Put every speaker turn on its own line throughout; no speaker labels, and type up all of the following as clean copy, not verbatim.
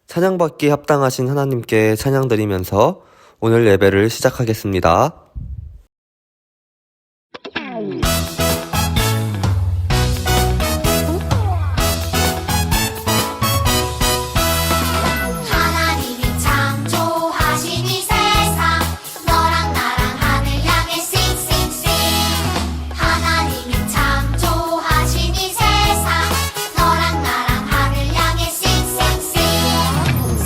찬양받기에 합당하신 하나님께 찬양드리면서 오늘 예배를 시작하겠습니다.
하나님이 창조하신 이 세상 너랑 나랑 하늘 향해 싱싱싱 하나님이 창조하신 이 세상 너랑 나랑 하늘 향해 싱싱싱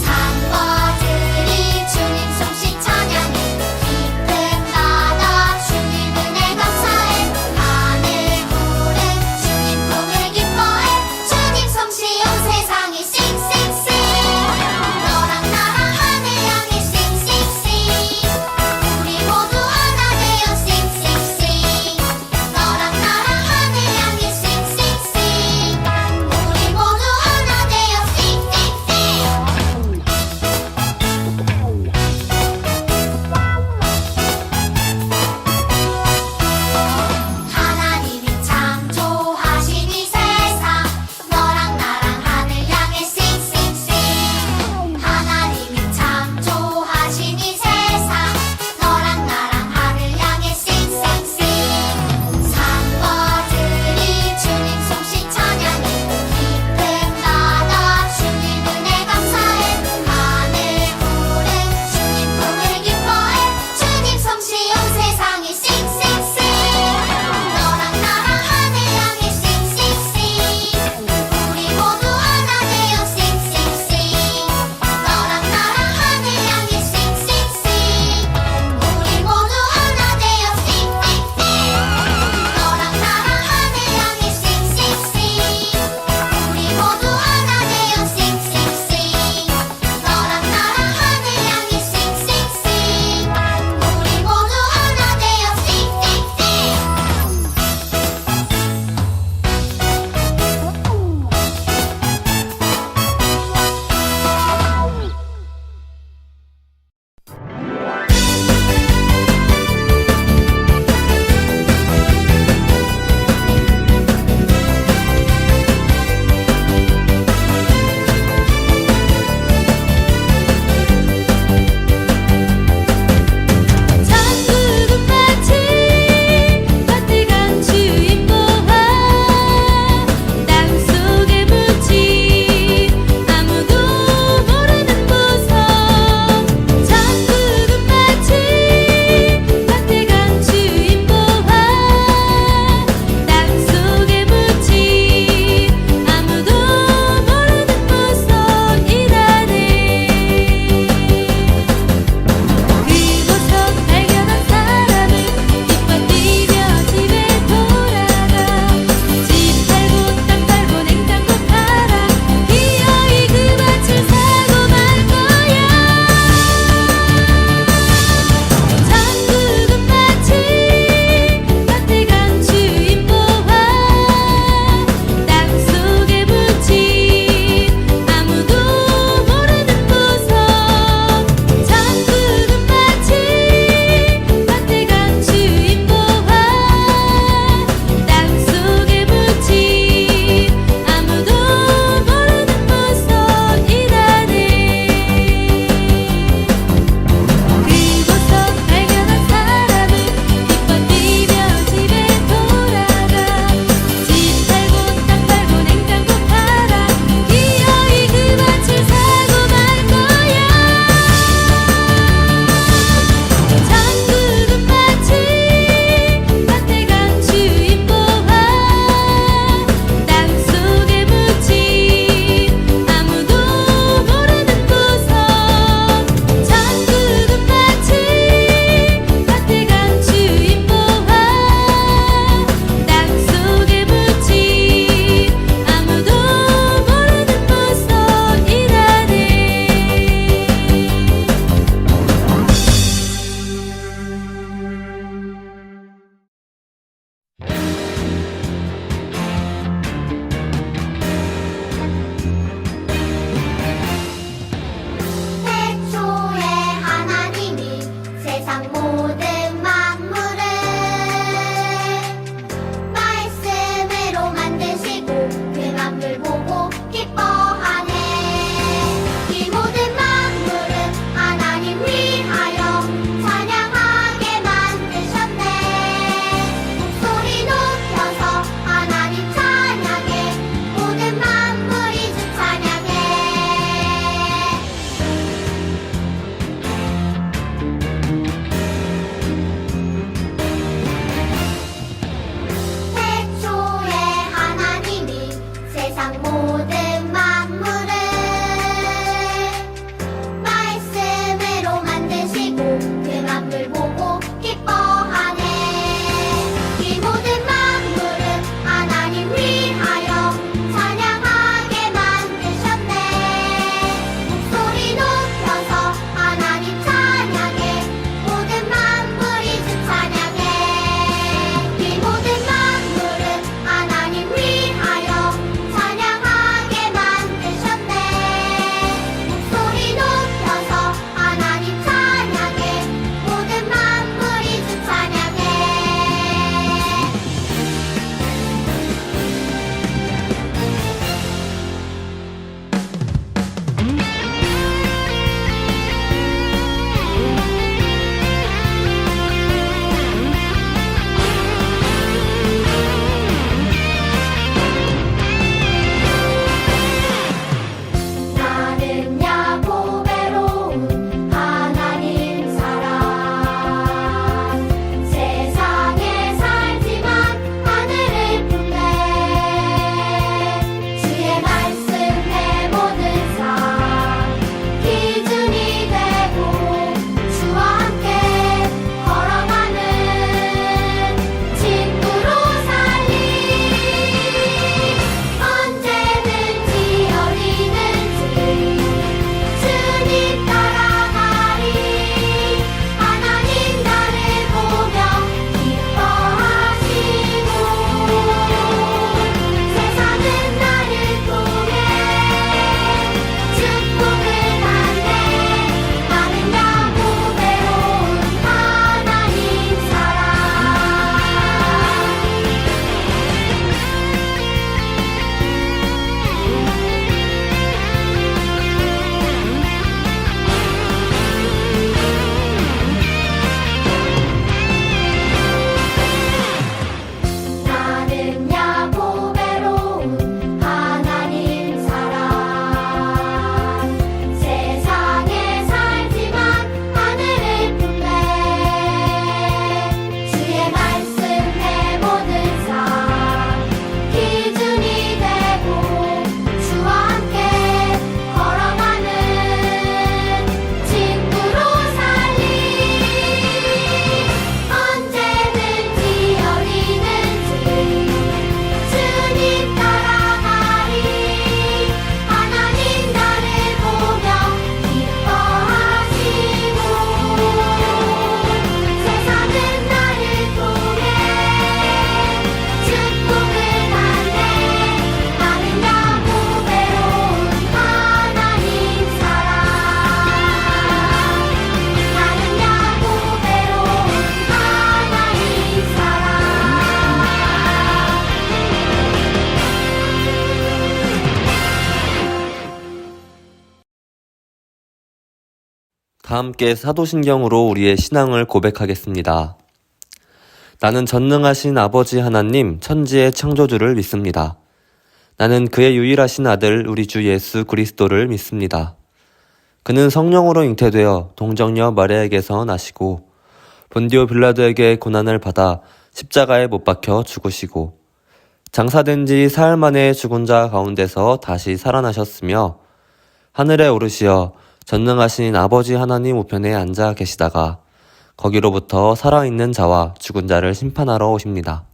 산버들이 주님 솜씨 찬양해 깊은
다 함께 사도신경으로 우리의 신앙을 고백하겠습니다. 나는 전능하신 아버지 하나님 천지의 창조주를 믿습니다. 나는 그의 유일하신 아들 우리 주 예수 그리스도를 믿습니다. 그는 성령으로 잉태되어 동정녀 마리아에게서 나시고 본디오 빌라도에게 고난을 받아 십자가에 못 박혀 죽으시고 장사된 지 사흘 만에 죽은 자 가운데서 다시 살아나셨으며 하늘에 오르시어 전능하신 아버지 하나님 우편에 앉아 계시다가 거기로부터 살아있는 자와 죽은 자를 심판하러 오십니다.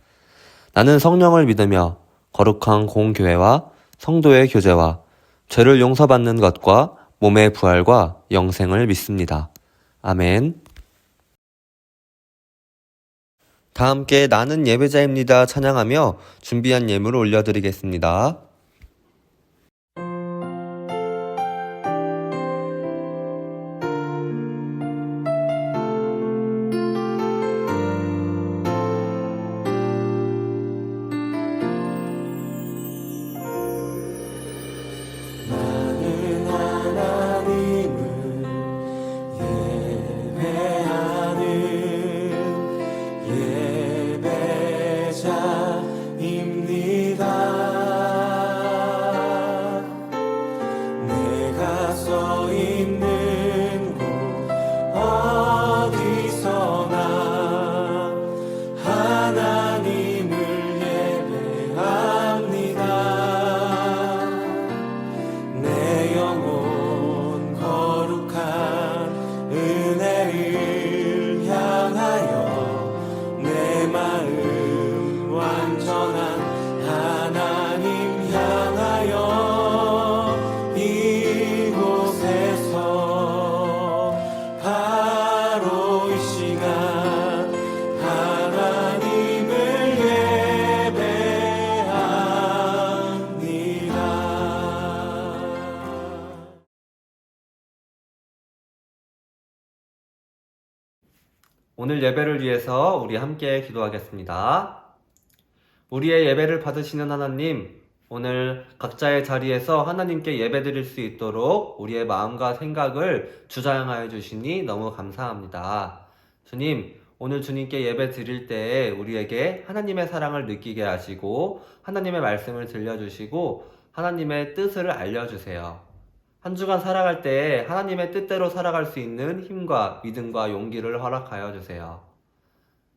나는 성령을 믿으며 거룩한 공교회와 성도의 교제와 죄를 용서받는 것과 몸의 부활과 영생을 믿습니다. 아멘. 다 함께 나는 예배자입니다 찬양하며 준비한 예물을 올려드리겠습니다. 오늘 예배를 위해서 우리 함께 기도하겠습니다. 우리의 예배를 받으시는 하나님, 오늘 각자의 자리에서 하나님께 예배드릴 수 있도록 우리의 마음과 생각을 주장하여 주시니 너무 감사합니다. 주님, 오늘 주님께 예배 드릴 때에 우리에게 하나님의 사랑을 느끼게 하시고 하나님의 말씀을 들려주시고 하나님의 뜻을 알려주세요. 한 주간 살아갈 때에 하나님의 뜻대로 살아갈 수 있는 힘과 믿음과 용기를 허락하여 주세요.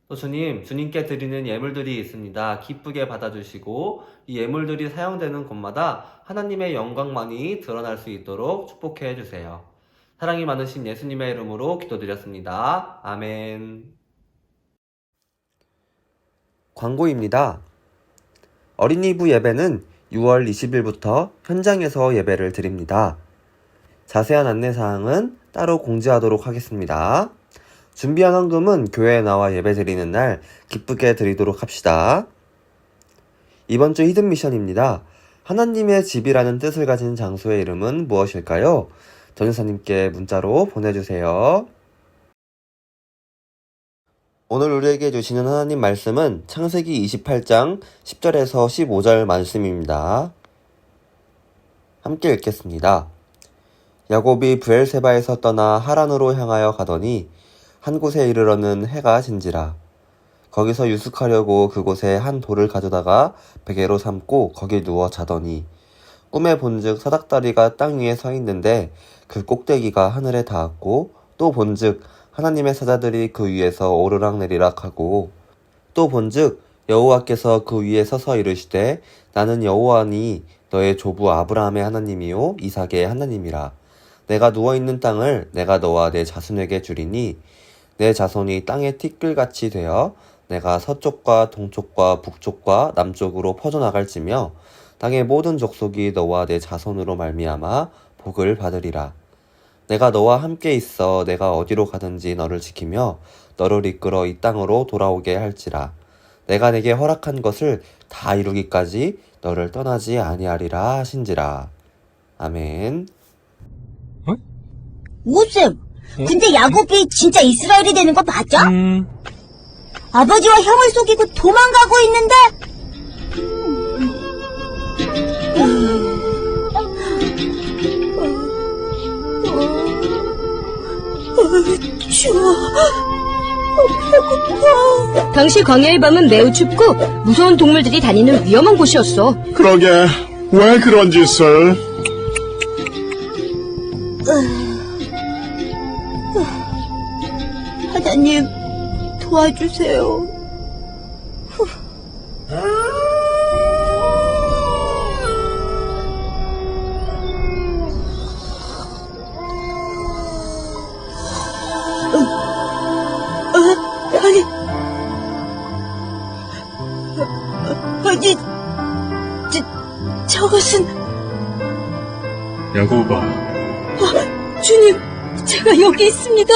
또 주님께 드리는 예물들이 있습니다. 기쁘게 받아주시고 이 예물들이 사용되는 곳마다 하나님의 영광만이 드러날 수 있도록 축복해 주세요. 사랑이 많으신 예수님의 이름으로 기도드렸습니다. 아멘. 광고입니다. 어린이부 예배는 6월 20일부터 현장에서 예배를 드립니다. 자세한 안내사항은 따로 공지하도록 하겠습니다. 준비한 헌금은 교회에 나와 예배 드리는 날 기쁘게 드리도록 합시다. 이번 주 히든 미션입니다. 하나님의 집이라는 뜻을 가진 장소의 이름은 무엇일까요? 전유사님께 문자로 보내주세요. 오늘 우리에게 주시는 하나님 말씀은 창세기 28장 10절에서 15절 말씀입니다. 함께 읽겠습니다. 야곱이 브엘세바에서 떠나 하란으로 향하여 가더니 한 곳에 이르러는 해가 진지라. 거기서 유숙하려고 그곳에 한 돌을 가져다가 베개로 삼고 거기 누워 자더니 꿈에 본즉 사닥다리가 땅 위에 서 있는데 그 꼭대기가 하늘에 닿았고 또 본즉 하나님의 사자들이 그 위에서 오르락내리락 하고 또 본즉 여호와께서 그 위에 서서 이르시되 나는 여호와니 너의 조부 아브라함의 하나님이요 이삭의 하나님이라. 내가 누워있는 땅을 내가 너와 내 자손에게 주리니 내 자손이 땅의 티끌같이 되어 내가 서쪽과 동쪽과 북쪽과 남쪽으로 퍼져나갈지며 땅의 모든 족속이 너와 내 자손으로 말미암아 복을 받으리라. 내가 너와 함께 있어 내가 어디로 가든지 너를 지키며 너를 이끌어 이 땅으로 돌아오게 할지라. 내가 내게 허락한 것을 다 이루기까지 너를 떠나지 아니하리라 하신지라. 아멘.
오쌤, 근데 야곱이 진짜 이스라엘이 되는 거 맞아? 아버지와 형을 속이고 도망가고 있는데? 추워. 배고파.
당시 광야의 밤은 매우 춥고 무서운 동물들이 다니는 위험한 곳이었어.
그러게, 왜 그런 짓을?
하나님, 도와주세요. 아니, 저것은,
야곱아,
주님, 제가 여기 있습니다.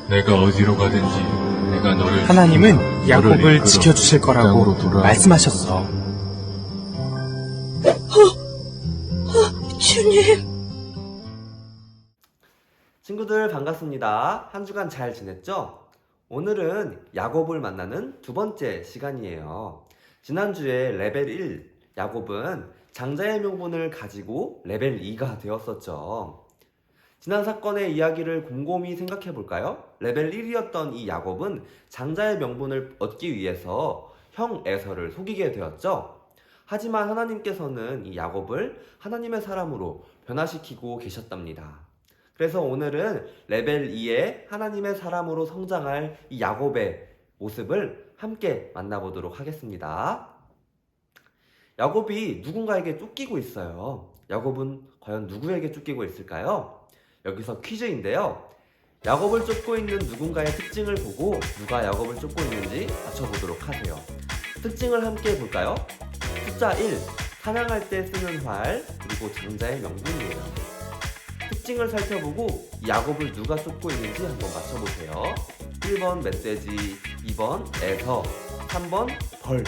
내가 어디로 가든지 내가 너를
하나님은 야곱을
이끌어
지켜주실 거라고
땅으로 돌아오게
말씀하셨어.
주님.
친구들 반갑습니다. 한 주간 잘 지냈죠? 오늘은 야곱을 만나는 두 번째 시간이에요. 지난주에 레벨 1 야곱은 장자의 명분을 가지고 레벨 2가 되었었죠. 지난 사건의 이야기를 곰곰이 생각해 볼까요? 레벨 1이었던 이 야곱은 장자의 명분을 얻기 위해서 형 에서를 속이게 되었죠. 하지만 하나님께서는 이 야곱을 하나님의 사람으로 변화시키고 계셨답니다. 그래서 오늘은 레벨 2의 하나님의 사람으로 성장할 이 야곱의 모습을 함께 만나보도록 하겠습니다. 야곱이 누군가에게 쫓기고 있어요. 야곱은 과연 누구에게 쫓기고 있을까요? 여기서 퀴즈인데요. 야곱을 쫓고 있는 누군가의 특징을 보고 누가 야곱을 쫓고 있는지 맞춰보도록 하세요. 특징을 함께 볼까요? 숫자 1, 사냥할 때 쓰는 활, 그리고 장자의 명분이에요. 특징을 살펴보고 야곱을 누가 쫓고 있는지 한번 맞춰보세요. 1번 멧돼지, 2번 에서, 3번 벌.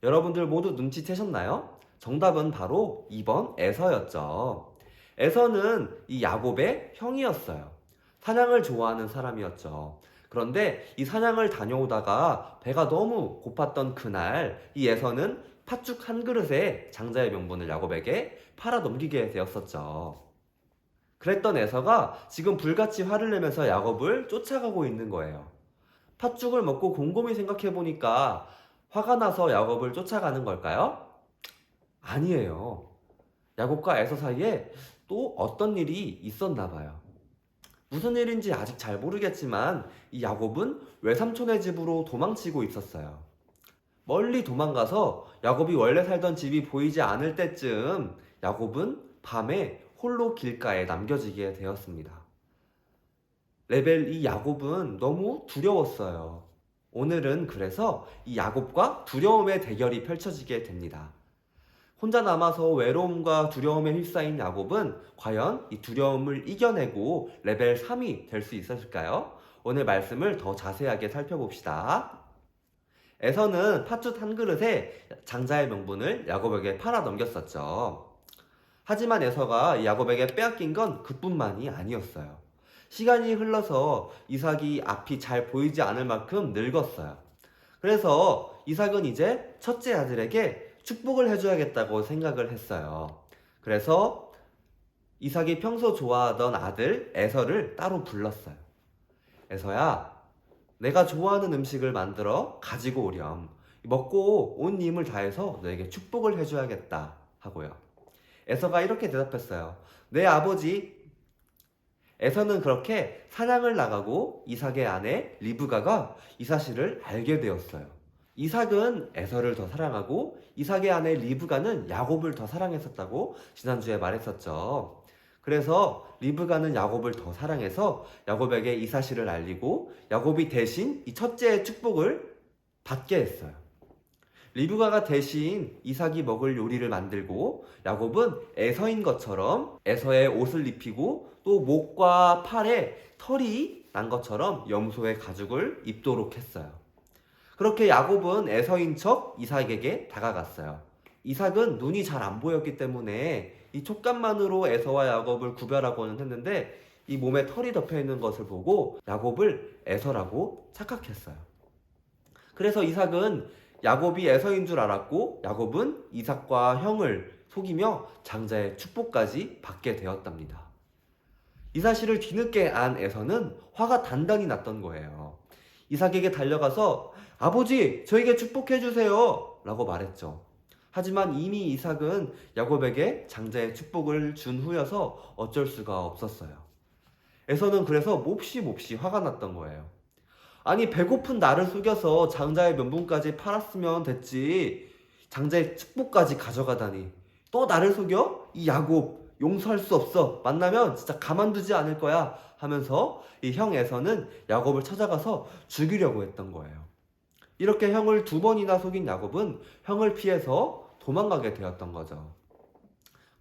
여러분들 모두 눈치채셨나요? 정답은 바로 2번 에서였죠. 에서는 이 야곱의 형이었어요. 사냥을 좋아하는 사람이었죠. 그런데 이 사냥을 다녀오다가 배가 너무 고팠던 그날 이 에서는 팥죽 한 그릇에 장자의 명분을 야곱에게 팔아 넘기게 되었었죠. 그랬던 에서가 지금 불같이 화를 내면서 야곱을 쫓아가고 있는 거예요. 팥죽을 먹고 곰곰이 생각해 보니까 화가 나서 야곱을 쫓아가는 걸까요? 아니에요. 야곱과 에서 사이에 또 어떤 일이 있었나 봐요. 무슨 일인지 아직 잘 모르겠지만 이 야곱은 외삼촌의 집으로 도망치고 있었어요. 멀리 도망가서 야곱이 원래 살던 집이 보이지 않을 때쯤 야곱은 밤에 홀로 길가에 남겨지게 되었습니다. 레벨 2 야곱은 너무 두려웠어요. 오늘은 그래서 이 야곱과 두려움의 대결이 펼쳐지게 됩니다. 혼자 남아서 외로움과 두려움에 휩싸인 야곱은 과연 이 두려움을 이겨내고 레벨 3이 될 수 있었을까요? 오늘 말씀을 더 자세하게 살펴봅시다. 에서는 팥죽 한 그릇에 장자의 명분을 야곱에게 팔아 넘겼었죠. 하지만 에서가 야곱에게 빼앗긴 건 그뿐만이 아니었어요. 시간이 흘러서 이삭이 앞이 잘 보이지 않을 만큼 늙었어요. 그래서 이삭은 이제 첫째 아들에게 축복을 해줘야겠다고 생각을 했어요. 그래서 이삭이 평소 좋아하던 아들 에서를 따로 불렀어요. 에서야, 내가 좋아하는 음식을 만들어 가지고 오렴. 먹고 온 힘을 다해서 너에게 축복을 해줘야겠다 하고요. 에서가 이렇게 대답했어요. 네 아버지. 에서는 그렇게 사냥을 나가고 이삭의 아내 리브가가 이 사실을 알게 되었어요. 이삭은 에서를 더 사랑하고 이삭의 아내 리브가는 야곱을 더 사랑했었다고 지난주에 말했었죠. 그래서 리브가는 야곱을 더 사랑해서 야곱에게 이 사실을 알리고 야곱이 대신 이 첫째의 축복을 받게 했어요. 리브가가 대신 이삭이 먹을 요리를 만들고 야곱은 에서인 것처럼 에서의 옷을 입히고 또 목과 팔에 털이 난 것처럼 염소의 가죽을 입도록 했어요. 그렇게 야곱은 에서인 척 이삭에게 다가갔어요. 이삭은 눈이 잘 안 보였기 때문에 이 촉감만으로 에서와 야곱을 구별하고는 했는데 이 몸에 털이 덮여 있는 것을 보고 야곱을 에서라고 착각했어요. 그래서 이삭은 야곱이 에서인 줄 알았고 야곱은 이삭과 형을 속이며 장자의 축복까지 받게 되었답니다. 이 사실을 뒤늦게 안 에서는 화가 단단히 났던 거예요. 이삭에게 달려가서 아버지, 저에게 축복해 주세요 라고 말했죠. 하지만 이미 이삭은 야곱에게 장자의 축복을 준 후여서 어쩔 수가 없었어요. 에서는 그래서 몹시 화가 났던 거예요. 아니, 배고픈 나를 속여서 장자의 명분까지 팔았으면 됐지, 장자의 축복까지 가져가다니 또 나를 속여? 이 야곱 용서할 수 없어. 만나면 진짜 가만두지 않을 거야 하면서 이 형 에서는 야곱을 찾아가서 죽이려고 했던 거예요. 이렇게 형을 2번이나 속인 야곱은 형을 피해서 도망가게 되었던 거죠.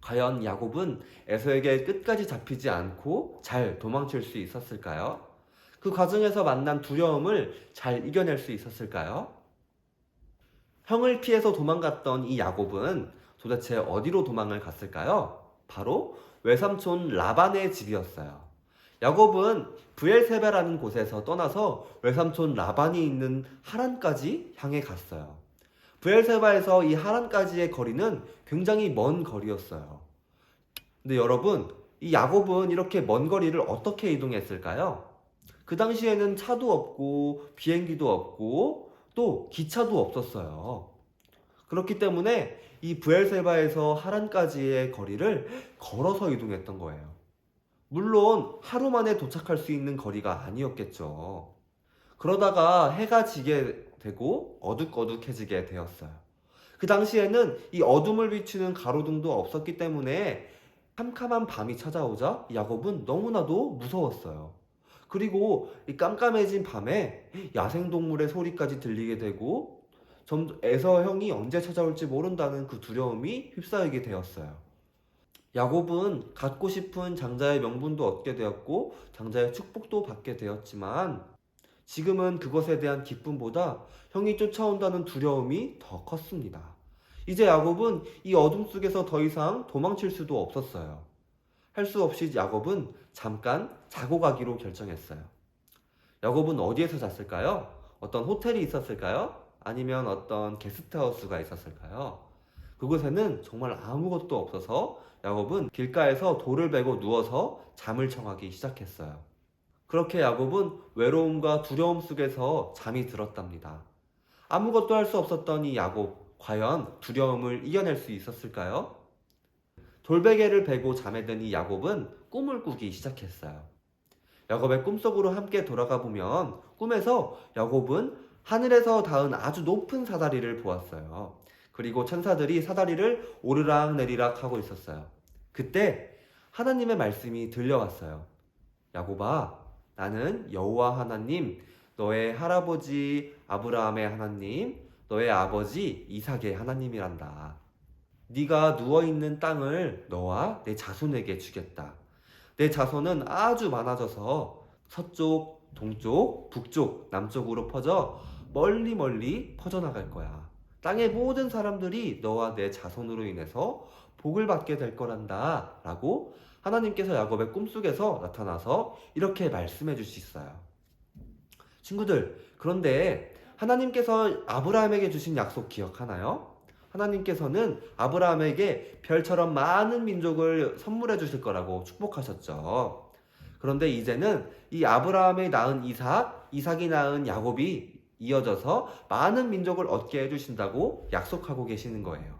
과연 야곱은 에서에게 끝까지 잡히지 않고 잘 도망칠 수 있었을까요? 그 과정에서 만난 두려움을 잘 이겨낼 수 있었을까요? 형을 피해서 도망갔던 이 야곱은 도대체 어디로 도망을 갔을까요? 바로 외삼촌 라반의 집이었어요. 야곱은 브엘세바라는 곳에서 떠나서 외삼촌 라반이 있는 하란까지 향해 갔어요. 브엘세바에서 이 하란까지의 거리는 굉장히 먼 거리였어요. 근데 여러분, 이 야곱은 이렇게 먼 거리를 어떻게 이동했을까요? 그 당시에는 차도 없고 비행기도 없고 또 기차도 없었어요. 그렇기 때문에 이 브엘세바에서 하란까지의 거리를 걸어서 이동했던 거예요. 물론 하루 만에 도착할 수 있는 거리가 아니었겠죠. 그러다가 해가 지게 되고 어둑어둑해지게 되었어요. 그 당시에는 이 어둠을 비추는 가로등도 없었기 때문에 캄캄한 밤이 찾아오자 야곱은 너무나도 무서웠어요. 그리고 이 깜깜해진 밤에 야생동물의 소리까지 들리게 되고 에서 형이 언제 찾아올지 모른다는 그 두려움이 휩싸이게 되었어요. 야곱은 갖고 싶은 장자의 명분도 얻게 되었고 장자의 축복도 받게 되었지만 지금은 그것에 대한 기쁨보다 형이 쫓아온다는 두려움이 더 컸습니다. 이제 야곱은 이 어둠 속에서 더 이상 도망칠 수도 없었어요. 할 수 없이 야곱은 잠깐 자고 가기로 결정했어요. 야곱은 어디에서 잤을까요? 어떤 호텔이 있었을까요? 아니면 어떤 게스트하우스가 있었을까요? 그곳에는 정말 아무것도 없어서 야곱은 길가에서 돌을 베고 누워서 잠을 청하기 시작했어요. 그렇게 야곱은 외로움과 두려움 속에서 잠이 들었답니다. 아무것도 할 수 없었던 이 야곱, 과연 두려움을 이겨낼 수 있었을까요? 돌베개를 베고 잠에 든 이 야곱은 꿈을 꾸기 시작했어요. 야곱의 꿈속으로 함께 돌아가 보면 꿈에서 야곱은 하늘에서 닿은 아주 높은 사다리를 보았어요. 그리고 천사들이 사다리를 오르락 내리락 하고 있었어요. 그때 하나님의 말씀이 들려왔어요. 야곱아, 나는 여호와 하나님, 너의 할아버지 아브라함의 하나님, 너의 아버지 이삭의 하나님이란다. 네가 누워있는 땅을 너와 내 자손에게 주겠다. 내 자손은 아주 많아져서 서쪽, 동쪽, 북쪽, 남쪽으로 퍼져 멀리 퍼져나갈 거야. 땅의 모든 사람들이 너와 내 자손으로 인해서 복을 받게 될 거란다 라고 하나님께서 야곱의 꿈속에서 나타나서 이렇게 말씀해 주셨어요. 친구들, 그런데 하나님께서 아브라함에게 주신 약속 기억하나요? 하나님께서는 아브라함에게 별처럼 많은 민족을 선물해 주실 거라고 축복하셨죠. 그런데 이제는 이 아브라함이 낳은 이삭이 낳은 야곱이 이어져서 많은 민족을 얻게 해주신다고 약속하고 계시는 거예요.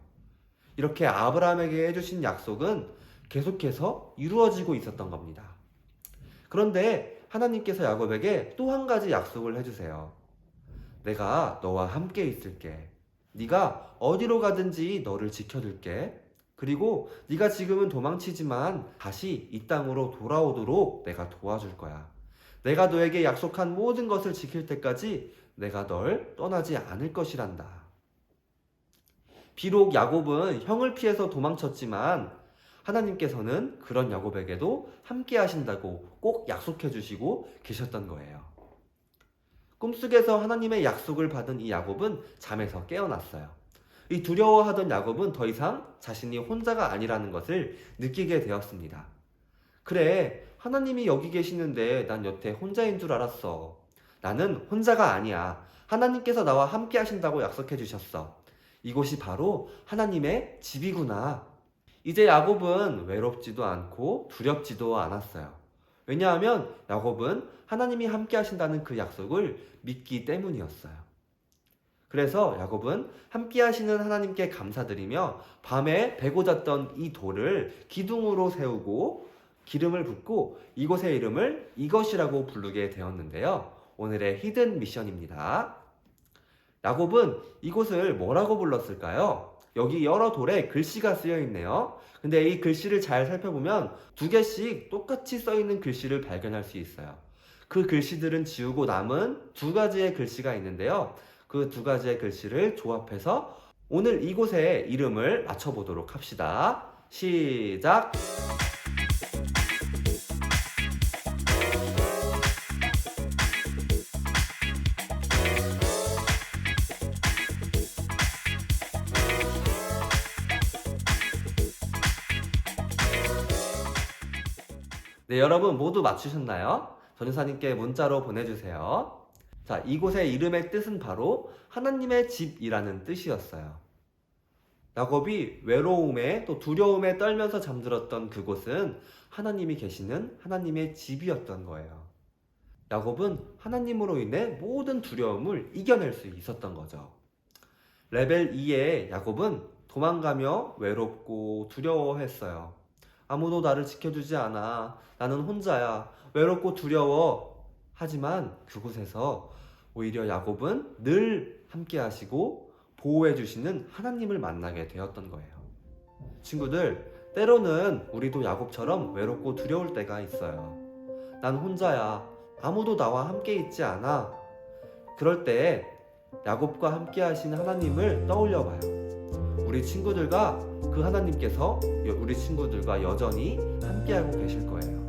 이렇게 아브라함에게 해주신 약속은 계속해서 이루어지고 있었던 겁니다. 그런데 하나님께서 야곱에게 또 한 가지 약속을 해주세요. 내가 너와 함께 있을게. 네가 어디로 가든지 너를 지켜줄게. 그리고 네가 지금은 도망치지만 다시 이 땅으로 돌아오도록 내가 도와줄 거야. 내가 너에게 약속한 모든 것을 지킬 때까지 내가 널 떠나지 않을 것이란다. 비록 야곱은 형을 피해서 도망쳤지만 하나님께서는 그런 야곱에게도 함께 하신다고 꼭 약속해 주시고 계셨던 거예요. 꿈속에서 하나님의 약속을 받은 이 야곱은 잠에서 깨어났어요. 이 두려워하던 야곱은 더 이상 자신이 혼자가 아니라는 것을 느끼게 되었습니다. 그래, 하나님이 여기 계시는데 난 여태 혼자인 줄 알았어. 나는 혼자가 아니야. 하나님께서 나와 함께 하신다고 약속해 주셨어. 이곳이 바로 하나님의 집이구나. 이제 야곱은 외롭지도 않고 두렵지도 않았어요. 왜냐하면 야곱은 하나님이 함께 하신다는 그 약속을 믿기 때문이었어요. 그래서 야곱은 함께 하시는 하나님께 감사드리며 밤에 베고 잤던 이 돌을 기둥으로 세우고 기름을 붓고 이곳의 이름을 이것이라고 부르게 되었는데요. 오늘의 히든 미션입니다. 야곱은 이곳을 뭐라고 불렀을까요? 여기 여러 돌에 글씨가 쓰여 있네요. 근데 이 글씨를 잘 살펴보면 2개씩 똑같이 써 있는 글씨를 발견할 수 있어요. 그 글씨들은 지우고 남은 2가지의 글씨가 있는데요. 그 2가지의 글씨를 조합해서 오늘 이곳의 이름을 맞춰보도록 합시다. 시작! 네, 여러분 모두 맞추셨나요? 전도사님께 문자로 보내주세요. 자, 이곳의 이름의 뜻은 바로 하나님의 집이라는 뜻이었어요. 야곱이 외로움에 또 두려움에 떨면서 잠들었던 그곳은 하나님이 계시는 하나님의 집이었던 거예요. 야곱은 하나님으로 인해 모든 두려움을 이겨낼 수 있었던 거죠. 레벨 2의 야곱은 도망가며 외롭고 두려워했어요. 아무도 나를 지켜주지 않아. 나는 혼자야. 외롭고 두려워. 하지만 그곳에서 오히려 야곱은 늘 함께 하시고 보호해 주시는 하나님을 만나게 되었던 거예요. 친구들, 때로는 우리도 야곱처럼 외롭고 두려울 때가 있어요. 난 혼자야. 아무도 나와 함께 있지 않아. 그럴 때 야곱과 함께 하신 하나님을 떠올려 봐요. 우리 친구들과 그 하나님께서 우리 친구들과 여전히 함께하고 계실 거예요.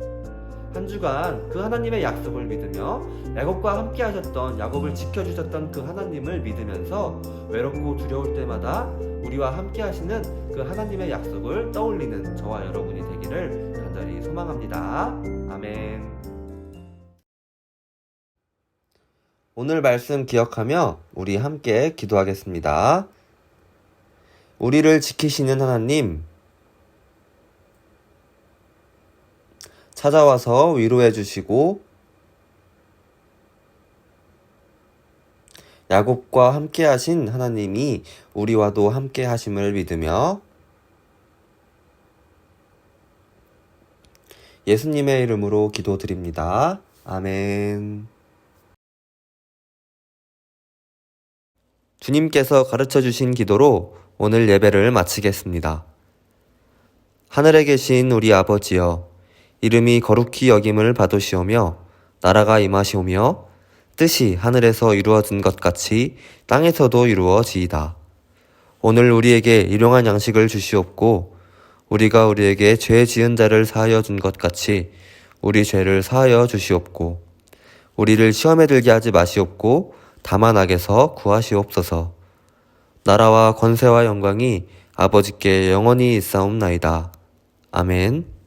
한 주간 그 하나님의 약속을 믿으며 야곱과 함께 하셨던, 야곱을 지켜주셨던 그 하나님을 믿으면서 외롭고 두려울 때마다 우리와 함께 하시는 그 하나님의 약속을 떠올리는 저와 여러분이 되기를 간절히 소망합니다. 아멘. 오늘 말씀 기억하며 우리 함께 기도하겠습니다. 우리를 지키시는 하나님, 찾아와서 위로해 주시고 야곱과 함께 하신 하나님이 우리와도 함께 하심을 믿으며 예수님의 이름으로 기도드립니다. 아멘. 주님께서 가르쳐 주신 기도로 오늘 예배를 마치겠습니다. 하늘에 계신 우리 아버지여, 이름이 거룩히 여김을 받으시오며 나라가 임하시오며 뜻이 하늘에서 이루어진 것 같이 땅에서도 이루어지이다. 오늘 우리에게 일용할 양식을 주시옵고 우리가 우리에게 죄 지은 자를 사하여 준 것 같이 우리 죄를 사하여 주시옵고 우리를 시험에 들게 하지 마시옵고 다만 악에서 구하시옵소서. 나라와 권세와 영광이 아버지께 영원히 있사옵나이다. 아멘.